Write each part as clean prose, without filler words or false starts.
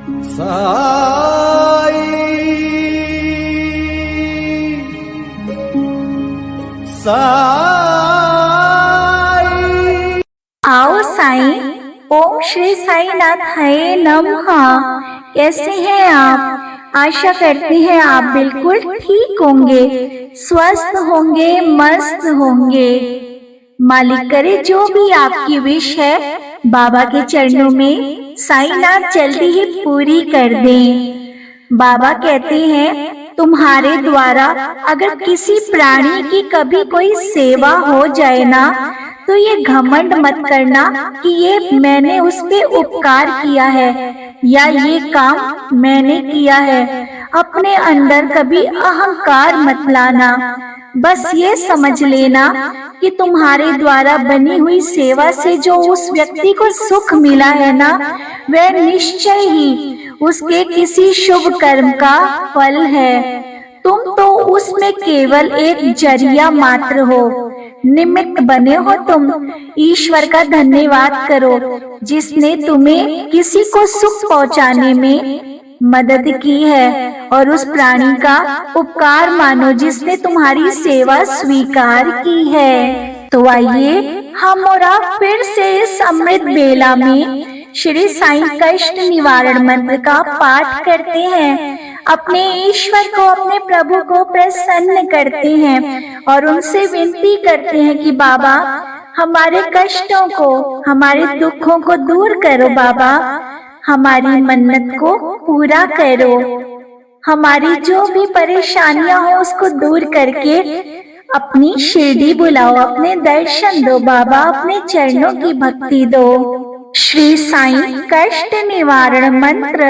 साई साई। आओ साईं। ओम श्री साईनाथाय नमः। कैसे हैं आप? आशा करते हैं आप बिल्कुल ठीक होंगे, स्वस्थ होंगे, मस्त होंगे। मालिक करे जो भी आपकी विश है बाबा के चरणों में साईनाथ जल्दी ही पूरी कर दें। बाबा कहते हैं तुम्हारे द्वारा अगर किसी प्राणी की कभी कोई सेवा हो जाए ना तो ये घमंड मत करना कि ये मैंने उस पे उपकार किया है या ये काम मैंने किया है। अपने अंदर कभी अहंकार मत लाना। बस ये समझ लेना कि तुम्हारे द्वारा बनी हुई सेवा से जो उस व्यक्ति को सुख मिला है ना, वह निश्चय ही उसके किसी शुभ कर्म का फल है। तुम तो उसमें केवल एक जरिया मात्र हो, निमित्त बने हो। तुम ईश्वर का धन्यवाद करो जिसने तुम्हें किसी को सुख पहुंचाने में मदद की है, और उस प्राणी का उपकार मानो जिसने तुम्हारी सेवा स्वीकार की है। तो आइए हम और आप फिर से इस अमृत बेला में श्री साईं कष्ट निवारण मंत्र का पाठ करते हैं। अपने ईश्वर को, अपने प्रभु को प्रसन्न करते हैं और उनसे विनती करते हैं कि बाबा हमारे कष्टों को, हमारे दुखों को दूर करो। बाबा हमारी मन्नत को पूरा करो। हमारी जो भी परेशानियां हो उसको दूर करके अपनी शिरडी बुलाओ, अपने दर्शन दो बाबा, अपने चरणों की भक्ति दो। श्री साईं कष्ट निवारण मंत्र।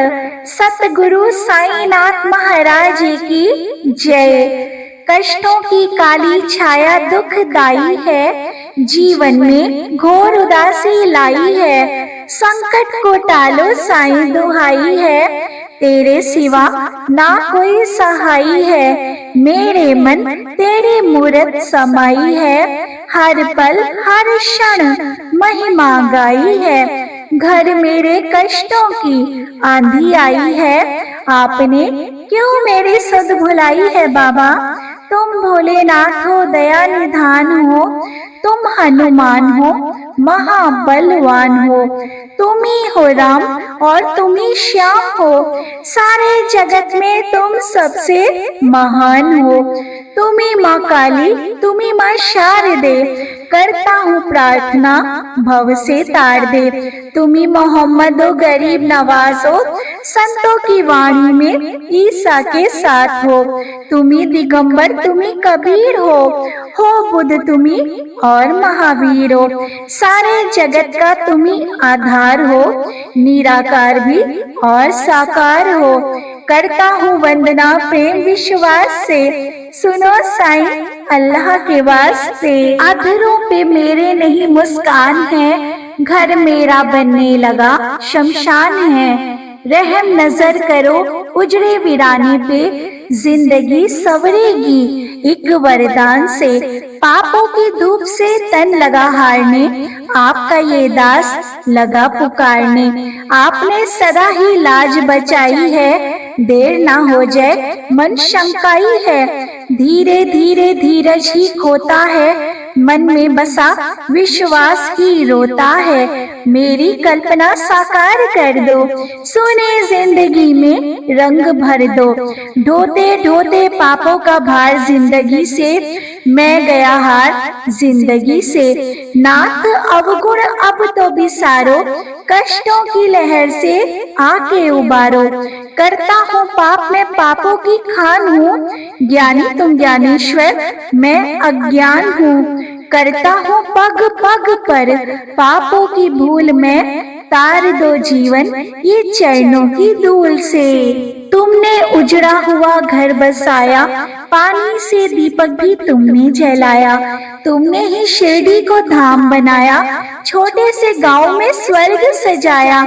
सतगुरु साईनाथ महाराज की जय। कष्टों की काली छाया दुखदाई है, जीवन में घोर उदासी लाई है। संकट को टालो साईं दुहाई है, तेरे सिवा ना कोई सहाई है। मेरे मन तेरी मूरत समाई है, हर पल हर क्षण महिमा गाई है। घर मेरे कष्टों की आंधी आई है, आपने क्यों मेरी सुध भुलाई है। बाबा तुम भोलेनाथ हो, दया निधान हो, तुम हनुमान हो, महाबलवान हो। तुम ही हो राम और तुम ही श्याम हो, सारे जगत में तुम सबसे महान हो। तुम ही माँ काली, तुम ही माँ शारदे, करता हूँ प्रार्थना भव से तार दे। तुम ही मोहम्मद हो, गरीब नवाज हो, संतों की वाणी में ईसा के साथ हो। तुम ही दिगंबर, तुम ही कबीर हो बुद्ध तुम ही और महावीर हो। सारे जगत का तुम ही आधार हो, निराकार भी और साकार हो। करता हूँ वंदना प्रेम विश्वास से, सुनो साईं अल्लाह के वास्ते। अधरों पे मेरे नहीं मुस्कान है, घर मेरा बनने लगा शमशान है। रहम नजर करो उजड़े वीराने पे, जिंदगी सवरेगी एक वरदान से। पापों की धूप से तन लगा हारने, आपका ये दास लगा पुकारने। आपने सदा ही लाज बचाई है, देर ना हो जाए मन शंकाई है। धीरे धीरे धीरज ही खोता है, मन में बसा विश्वास ही रोता है। मेरी कल्पना साकार कर दो, सोने जिंदगी में रंग भर दो। ढोते ढोते पापों का भार जिंदगी से, मैं गया हार जिंदगी से। नाथ अवगुण अब तो बिसारो, कष्टों की लहर से आके उबारो। करता हूँ पाप में पापों की खान हूँ, ज्ञानी तुम ज्ञानेश्वर मैं अज्ञान हूँ। करता हूँ पग पग पर पापों की भूल में, तार दो जीवन ये चरणों की धूल से। तुमने उजड़ा हुआ घर बसाया, पानी से दीपक भी तुमने जलाया। तुमने ही शिरडी को धाम बनाया, छोटे से गांव में स्वर्ग सजाया।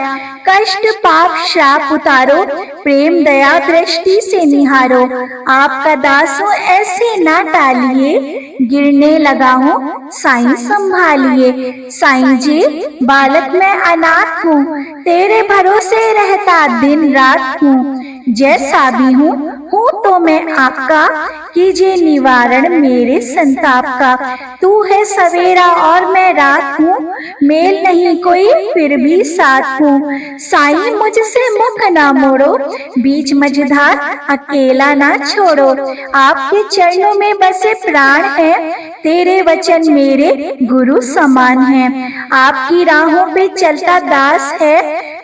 कष्ट पाप श्राप उतारो, प्रेम दया दृष्टि से निहारो। आपका दास हूँ ऐसे ना टालिए, गिरने लगा हूँ साईं संभालिए। साईं जी बालक मैं अनाथ हूँ, तेरे भरोसे रहता दिन रात हूँ। जैसा भी हूँ तो मैं आपका, कीजिए निवारण मेरे संताप का। तू है सवेरा और मैं रात हूँ, मेल नहीं कोई फिर भी साथ हूँ। साईं मुझसे मुख ना मोड़ो, बीच मझधार अकेला ना छोड़ो। आपके चरणों में बसे प्राण है, तेरे वचन मेरे गुरु समान है। आपकी राहों पे चलता दास है,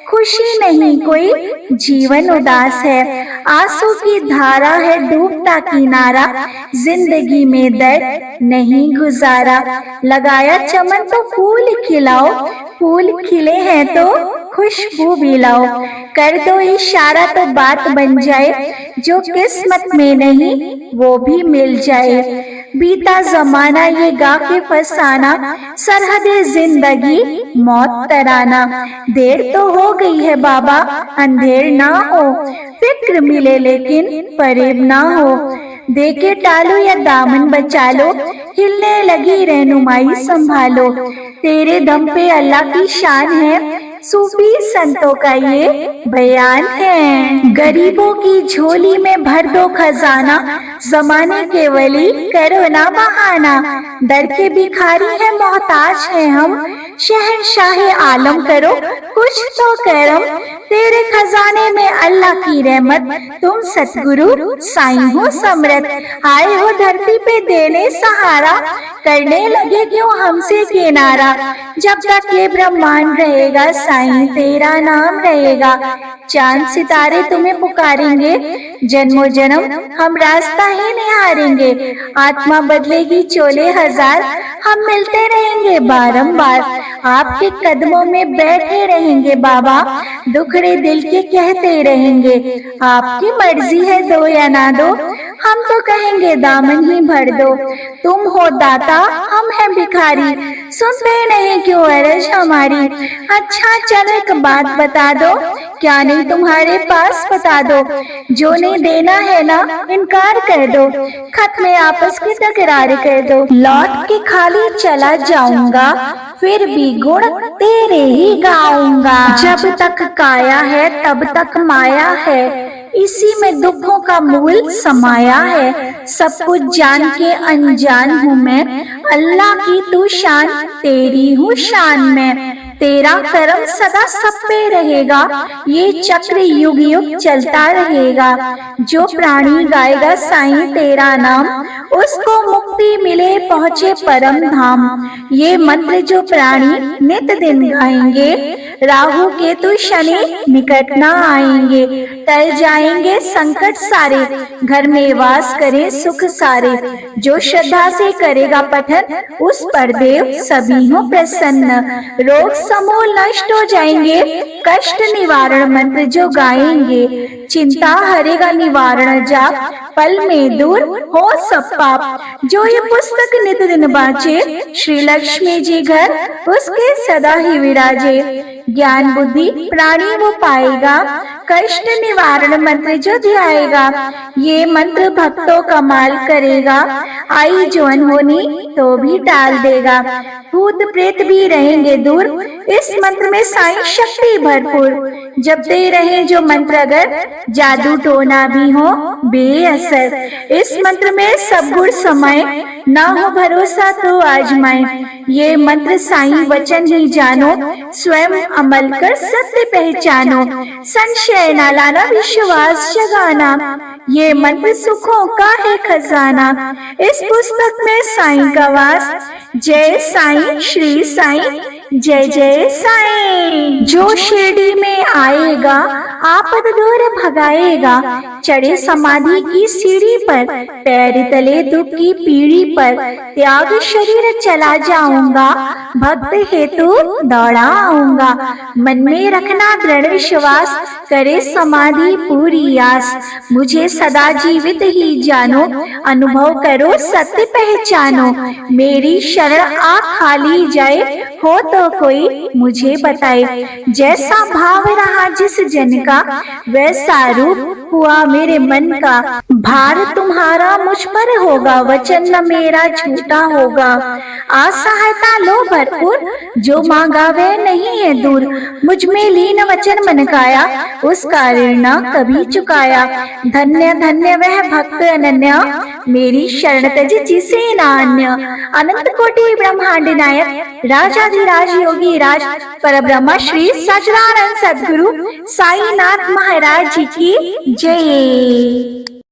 खुशी नहीं कोई जीवन उदास है। आंसू की धारा है डूबता किनारा, जिंदगी में दर्द नहीं गुजारा। लगाया चमन तो फूल खिलाओ, फूल खिले हैं तो खुशबू भी लाओ। कर दो इशारा तो बात बन जाए, जो किस्मत में नहीं वो भी मिल जाए। बीता जमाना ये गा के फसाना, सरहदे जिंदगी मौत तराना। देर तो हो गई है बाबा अंधेर ना हो, फिक्र मिले लेकिन फरेब ना हो। देके टालो या दामन बचा लो, हिलने लगी रहनुमाई संभालो। तेरे दम पे अल्लाह की शान है, सूफी संतों का ये बयान है। गरीबों की झोली में भर दो खजाना, जमाने के वली करो ना बहाना। दर के भिखारी है मोहताज है हम, शहंशाहे आलम करो कुछ तो करम। तेरे खजाने में अल्लाह की रहमत, तुम सतगुरु साईं हो समरथ। आए हो धरती पे देने सहारा, करने लगे क्यों हमसे किनारा। जब तक ये ब्रह्मांड रहेगा साईं तेरा नाम रहेगा। चांद सितारे तुम्हें पुकारेंगे, जन्मों जन्म हम रास्ता ही निहारेंगे। आत्मा बदलेगी चोले हजार, हम मिलते रहेंगे बारंबार। आपके कदमों में बैठे रहेंगे बाबा, दुखड़े दिल के कहते रहेंगे। आपकी मर्जी है दो या ना दो, हम तो कहेंगे दामन ही भर दो। तुम हो दाता हम हैं भिखारी, सुनते नहीं क्यों अर्ज हमारी। अच्छा चलो एक बात बता दो, क्या नहीं तुम्हारे पास बता दो। जो नहीं देना है ना इनकार कर दो, खत में आपस की तकरार कर दो। लौट के खाली चला जाऊंगा, फिर भी गुण तेरे ही गाऊंगा। जब तक काया है तब तक माया है, इसी में दुखों का मूल समाया है। सब कुछ जान के अनजान हूँ मैं, अल्लाह की तू शान तेरी हूँ शान में। तेरा करम सदा सब पे रहेगा, ये चक्र युग युग चलता रहेगा। जो प्राणी गाएगा साईं तेरा नाम, उसको मुक्ति मिले पहुँचे परम धाम। ये मंत्र जो प्राणी नित दिन गाएंगे, राहु केतु शनि निकट ना आएंगे। टल जाएंगे संकट सारे, घर में वास करे सुख सारे। जो श्रद्धा से करेगा पठन, उस पर देव सभी हो प्रसन्न। रोग समूल नष्ट हो जाएंगे, कष्ट निवारण मंत्र जो गाएंगे। चिंता हरेगा निवारण जाप, पल में दूर हो सब पाप। जो ये पुस्तक नित दिन बाँचे, श्री लक्ष्मी जी घर उसके सदा ही विराजे। ज्ञान बुद्धि प्राणी वो पाएगा, कष्ट निवारण मंत्र जो ध्याएगा। ये मंत्र भक्तों का माल करेगा, आई जो अनहोनी तो भी टाल देगा। भूत प्रेत भी रहेंगे दूर, इस मंत्र में साईं शक्ति भरपूर। जपते रहे जो मंत्र अगर, जादू टोना भी हो बेअसर। इस मंत्र में सब गुण समाये, ना हो भरोसा तो आजमाए। ये मंत्र साईं वचन ही जानो, स्वयं अमल कर सत्य पहचानो। संशय न लाना विश्वास जगाना, ये मंत्र सुखों का है खजाना। इस पुस्तक में साईं का वास, जय साईं श्री साईं जय जय साईं। जो शिरडी में आएगा आपद दूर भगाएगा। चढ़े समाधि की सीढ़ी पर, पैर तले दुख की पीढ़ी पर, त्याग शरीर चला जाऊंगा, भक्त हेतु दौड़ा आऊंगा। मन में रखना दृढ़ विश्वास, करे समाधि पूरी आस। मुझे सदा जीवित ही जानो, अनुभव करो सत्य पहचानो। मेरी शरण आ खाली जाए, हो तो कोई मुझे बताए। जैसा भाव रहा जिस जन का, वैसा रूप हुआ मेरे मन का। भार तुम्हारा मुझ पर होगा, वचन न मेरा झूठा होगा। असहायता लो भरपूर, जो मांगा वह नहीं है दूर। मुझ में लीन वचन मन काया, उसका ऋण न कभी चुकाया। धन्य धन्य वह भक्त अनन्य, मेरी शरण तज जिसे नान्य। अनंत कोटि ब्रह्मांड नायक, राजाधिराज योगी राज, परब्रह्म श्री सच्चिदानंद सद्गुरु साईनाथ महाराज जी की जय।